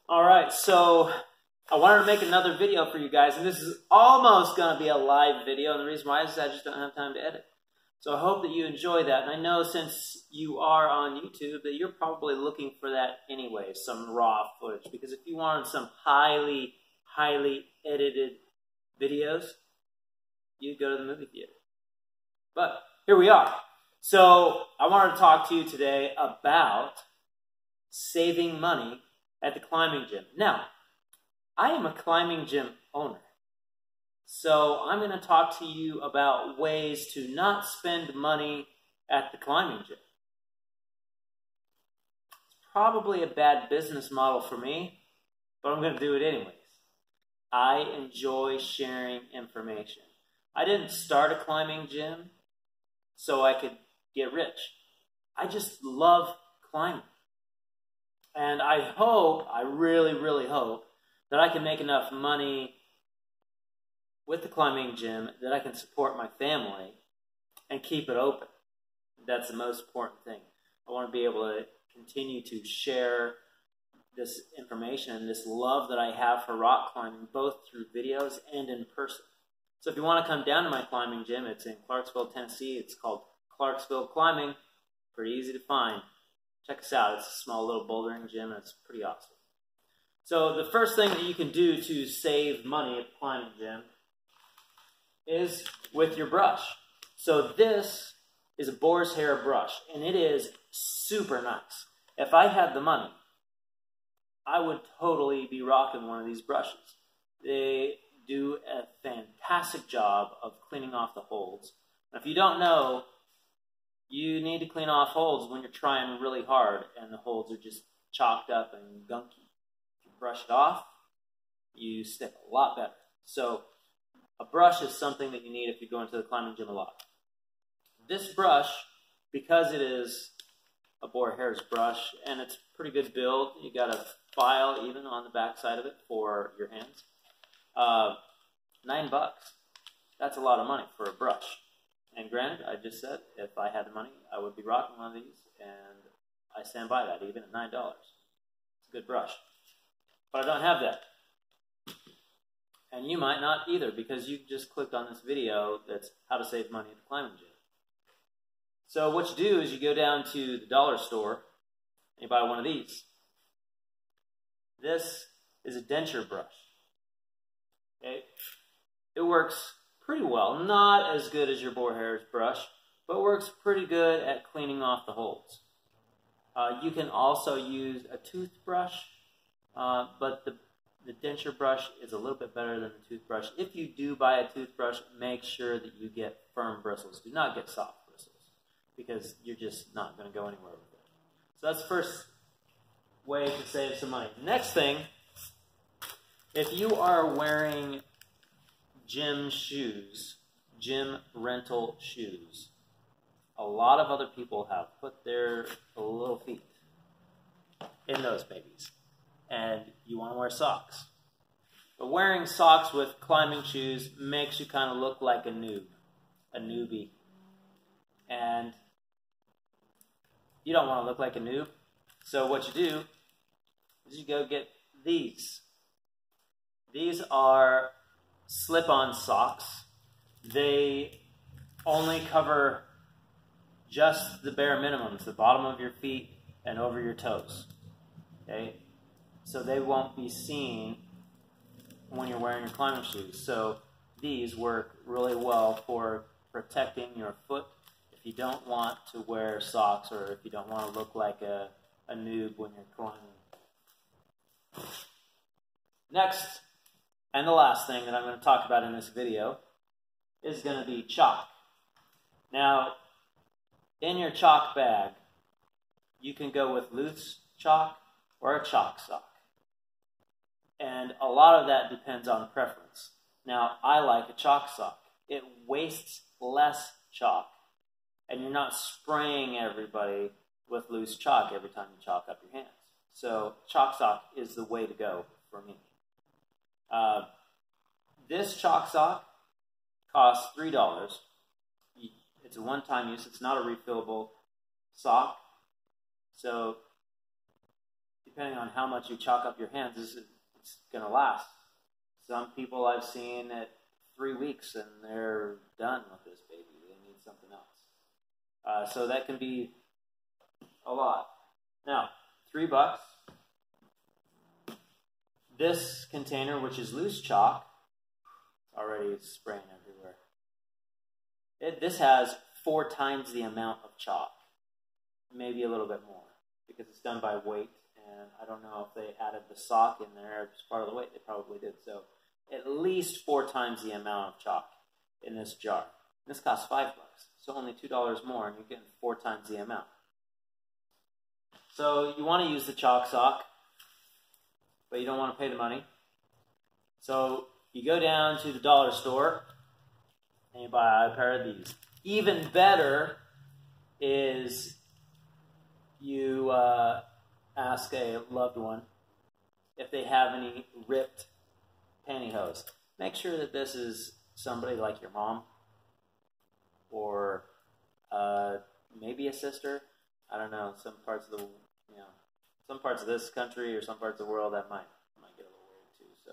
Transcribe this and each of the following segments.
All right, so I wanted to make another video for you guys, and this is almost going to be a live video, and the reason why is I just don't have time to edit. So I hope that you enjoy that, and I know since you are on YouTube that you're probably looking for that anyway, some raw footage, because if you wanted some highly edited videos, you'd go to the movie theater. But here we are. So I wanted to talk to you today about saving money at the climbing gym. Now, I am a climbing gym owner, so I'm going to talk to you about ways to not spend money at the climbing gym. It's probably a bad business model for me, but I'm going to do it anyways. I enjoy sharing information. I didn't start a climbing gym so I could get rich. I just love climbing. And I really hope that I can make enough money with the climbing gym that I can support my family and keep it open. That's the most important thing. I want to be able to continue to share this information and this love that I have for rock climbing, both through videos and in person. So if you want to come down to my climbing gym, it's in Clarksville, Tennessee. It's called Clarksville Climbing. Pretty easy to find. Check us out. It's a small little bouldering gym, and it's pretty awesome. So the first thing that you can do to save money at the climbing gym is with your brush. So this is a boar's hair brush, and it is super nice. If I had the money, I would totally be rocking one of these brushes. They do a fantastic job of cleaning off the holds. Now, if you don't know, you need to clean off holds when you're trying really hard and the holds are just chalked up and gunky. If you brush it off, you stick a lot better. So a brush is something that you need if you go into the climbing gym a lot. This brush, because it is a boar hair's brush and it's pretty good build, you got a file even on the back side of it for your hands. $9. That's a lot of money for a brush. And granted, I just said, if I had the money, I would be rocking one of these, and I stand by that, even at $9. It's a good brush. But I don't have that. And you might not either, because you just clicked on this video that's how to save money at the climbing gym. So what you do is you go down to the dollar store, and you buy one of these. This is a denture brush. Okay? It works pretty well. Not as good as your boar hair's brush, but works pretty good at cleaning off the holds. You can also use a toothbrush, but the denture brush is a little bit better than the toothbrush. If you do buy a toothbrush, make sure that you get firm bristles. Do not get soft bristles, because you're just not going to go anywhere with it. So that's the first way to save some money. Next thing, if you are wearing gym shoes, gym rental shoes, a lot of other people have put their little feet in those babies, and you want to wear socks. But wearing socks with climbing shoes makes you kind of look like a noob, a newbie, and you don't want to look like a noob. So what you do is you go get these. These are slip-on socks. They only cover just the bare minimums, the bottom of your feet and over your toes. Okay? So they won't be seen when you're wearing your climbing shoes. So these work really well for protecting your foot if you don't want to wear socks, or if you don't want to look like a noob when you're climbing. Next, and the last thing that I'm going to talk about in this video is going to be chalk. Now, in your chalk bag, you can go with loose chalk or a chalk sock. And a lot of that depends on preference. Now, I like a chalk sock. It wastes less chalk, and you're not spraying everybody with loose chalk every time you chalk up your hands. So chalk sock is the way to go for me. This chalk sock costs $3. It's a one-time use. It's not a refillable sock. So depending on how much you chalk up your hands, it's going to last. Some people I've seen at 3 weeks and they're done with this baby. They need something else. So that can be a lot. Now, $3. This container, which is loose chalk, already spraying everywhere. This has 4 times the amount of chalk, maybe a little bit more, because it's done by weight, and I don't know if they added the sock in there as part of the weight. They probably did. So at least 4 times the amount of chalk in this jar. This costs $5, so only $2 more, and you're getting 4 times the amount. So you want to use the chalk sock, but you don't want to pay the money. So you go down to the dollar store and you buy a pair of these. Even better is you ask a loved one if they have any ripped pantyhose. Make sure that this is somebody like your mom or maybe a sister. I don't know. Some parts of some parts of this country or some parts of the world that might get a little weird too. So,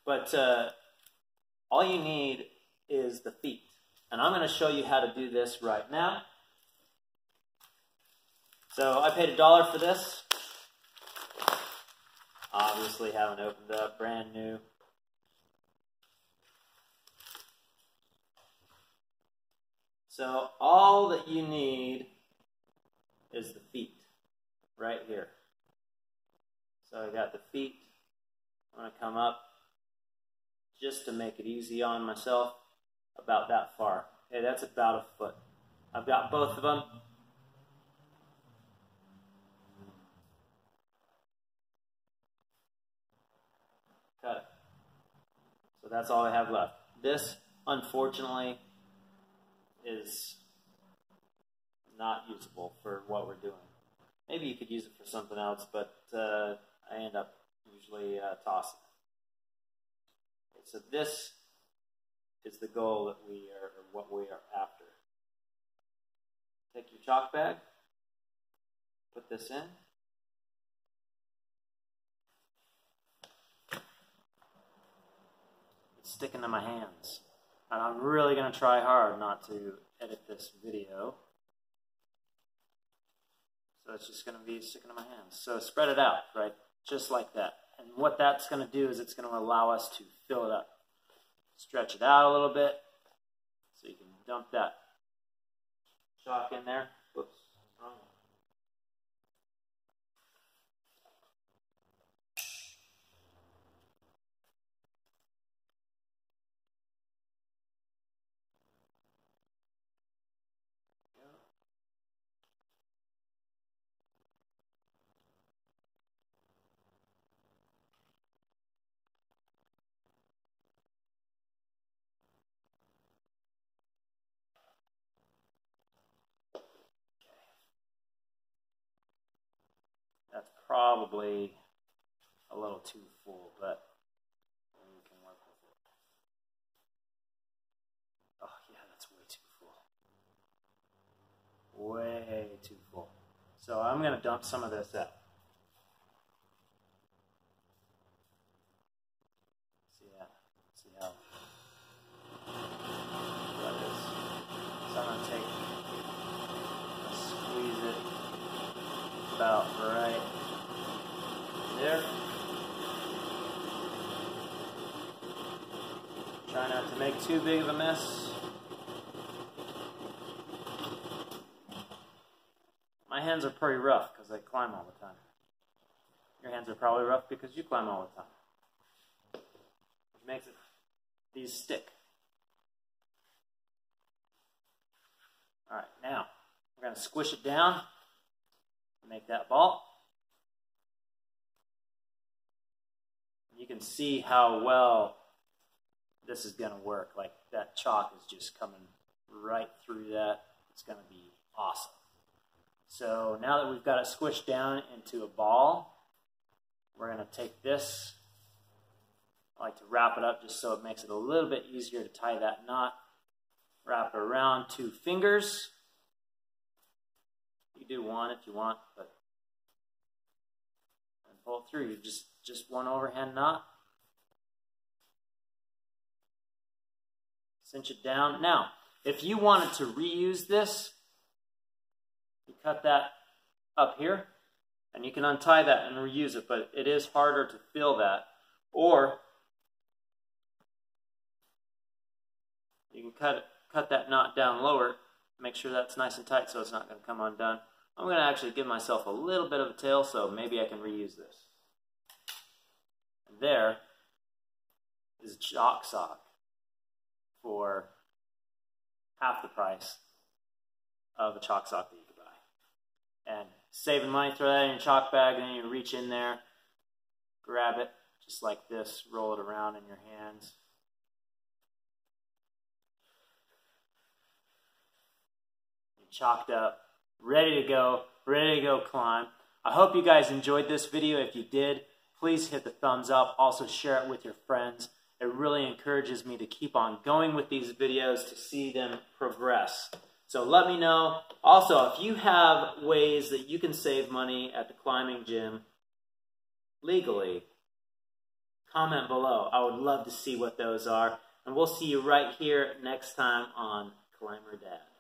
but all you need is the feet, and I'm going to show you how to do this right now. So I paid $1 for this. Obviously, haven't opened up, brand new. So all that you need is the feet right here. So I got the feet. I'm going to come up just to make it easy on myself about that far. Okay, that's about a foot. I've got both of them. Cut it. So that's all I have left. This, unfortunately, is not usable for what we're doing. Maybe you could use it for something else, but I end up usually tossing it. Okay, so this is the goal that we are, or what we are after. Take your chalk bag, put this in. It's sticking to my hands. And I'm really going to try hard not to edit this video. So it's just going to be sticking to my hands. So spread it out, right? Just like that. And what that's going to do is it's going to allow us to fill it up. Stretch it out a little bit so you can dump that chalk in there. Whoops, wrong one. That's probably a little too full, but we can work with it. Oh yeah, that's way too full. Way too full. So I'm going to dump some of this out. See how that is. So I'm going to take, squeeze it about right there. Try not to make too big of a mess. My hands are pretty rough because I climb all the time. Your hands are probably rough because you climb all the time. Which makes it, these stick. Alright, now we're going to squish it down. Make that ball. You can see how well this is going to work. Like that chalk is just coming right through that. It's going to be awesome. So now that we've got it squished down into a ball, we're going to take this. I like to wrap it up just so it makes it a little bit easier to tie that knot. Wrap it around 2 fingers. You do one if you want, but pull it through. Just one overhand knot. Cinch it down. Now, if you wanted to reuse this, you cut that up here, and you can untie that and reuse it, but it is harder to feel that. Or you can cut that knot down lower, make sure that's nice and tight so it's not going to come undone. I'm going to actually give myself a little bit of a tail, so maybe I can reuse this. And there is a chalk sock for half the price of a chalk sock that you could buy. And saving money, throw that in your chalk bag, and then you reach in there, grab it, just like this, roll it around in your hands. You're chalked up, ready to go climb. I hope you guys enjoyed this video. If you did, please hit the thumbs up. Also share it with your friends. It really encourages me to keep on going with these videos to see them progress. So let me know. Also, if you have ways that you can save money at the climbing gym legally, comment below. I would love to see what those are. And we'll see you right here next time on Climber Dad.